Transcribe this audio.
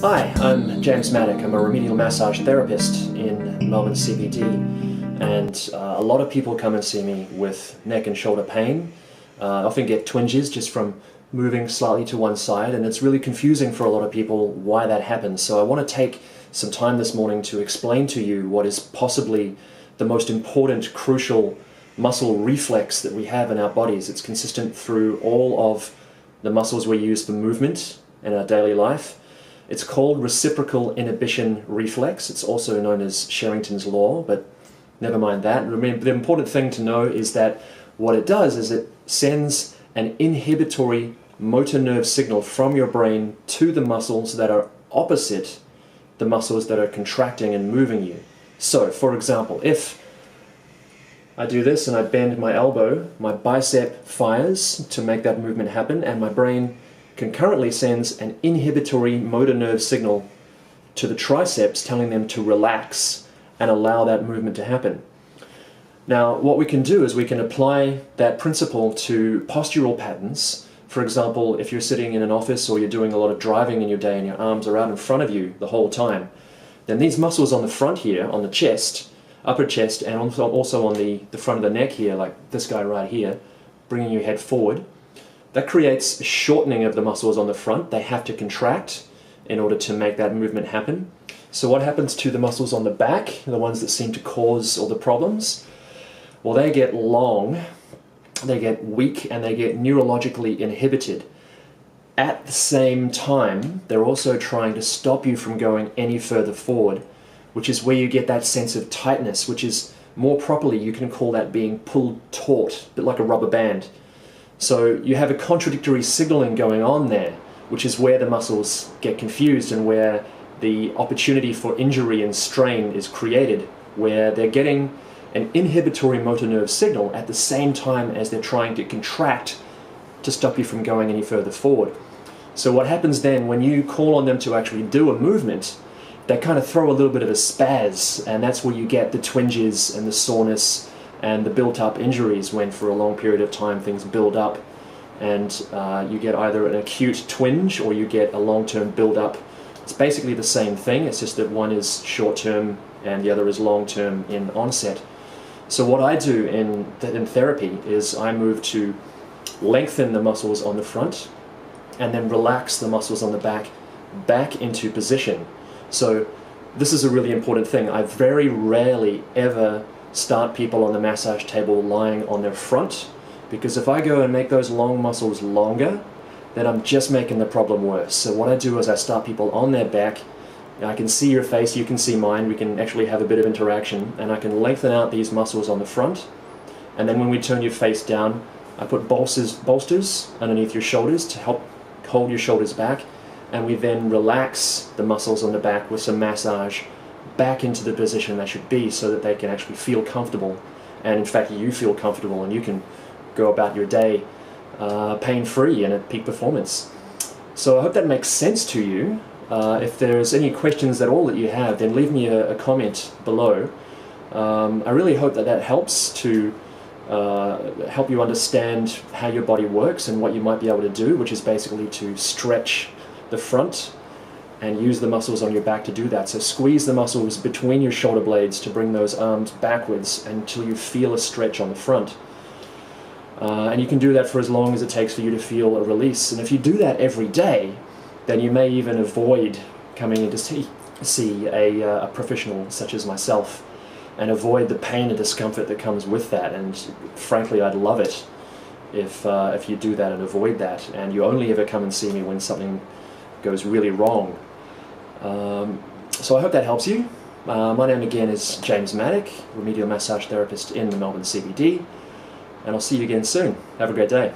Hi, I'm James Maddock. I'm a remedial massage therapist in Melbourne CBD, and a lot of people come and see me with neck and shoulder pain. I often get twinges just from moving slightly to one side, and it's really confusing for a lot of people why that happens. So I want to take some time this morning to explain to you what is possibly the most important, crucial muscle reflex that we have in our bodies. It's consistent through all of the muscles we use for movement in our daily life. It's called Reciprocal Inhibition reflex. It's also known as Sherrington's law, but never mind that. The important thing to know is that what it does is it sends an inhibitory motor nerve signal from your brain to the muscles that are opposite the muscles that are contracting and moving you. So, for example, if I do this and I bend my elbow, my bicep fires to make that movement happen, and my brain concurrently sends an inhibitory motor nerve signal to the triceps telling them to relax and allow that movement to happen. Now, what we can do is we can apply that principle to postural patterns. For example, if you're sitting in an office or you're doing a lot of driving in your day and your arms are out in front of you the whole time, then these muscles on the front here, on the chest, upper chest, and also on the front of the neck here, like this guy right here, bringing your head forward, that creates a shortening of the muscles on the front. They have to contract in order to make that movement happen. So what happens to the muscles on the back, the ones that seem to cause all the problems? Well, they get long, they get weak, and they get neurologically inhibited. At the same time, they're also trying to stop you from going any further forward, which is where you get that sense of tightness, which is more properly, you can call that being pulled taut, a bit like a rubber band. So you have a contradictory signaling going on there, which is where the muscles get confused and where the opportunity for injury and strain is created, where they're getting an inhibitory motor nerve signal at the same time as they're trying to contract to stop you from going any further forward. So what happens then when you call on them to actually do a movement, they kind of throw a little bit of a spaz, and that's where you get the twinges and the soreness and the built-up injuries when for a long period of time things build up and you get either an acute twinge or you get a long-term build-up. It's basically the same thing, it's just that one is short-term and the other is long-term in onset. So what I do in therapy is I move to lengthen the muscles on the front and then relax the muscles on the back into position. So this is a really important thing. I very rarely ever start people on the massage table lying on their front, because if I go and make those long muscles longer, then I'm just making the problem worse. So what I do is I start people on their back. I can see your face, you can see mine, we can actually have a bit of interaction, and I can lengthen out these muscles on the front, and then when we turn your face down, I put bolsters underneath your shoulders to help hold your shoulders back, and we then relax the muscles on the back with some massage back into the position they should be so that they can actually feel comfortable, and in fact you feel comfortable and you can go about your day pain-free and at peak performance. So I hope that makes sense to you. If there's any questions at all that you have, then leave me a comment below. I really hope that helps to help you understand how your body works and what you might be able to do, which is basically to stretch the front and use the muscles on your back to do that. So squeeze the muscles between your shoulder blades to bring those arms backwards until you feel a stretch on the front. And you can do that for as long as it takes for you to feel a release. And if you do that every day, then you may even avoid coming in to see a professional such as myself and avoid the pain and discomfort that comes with that. And frankly, I'd love it if you do that and avoid that, and you only ever come and see me when something goes really wrong. So I hope that helps you. My name again is James Maddock, remedial massage therapist in the Melbourne CBD, and I'll see you again soon. Have a great day.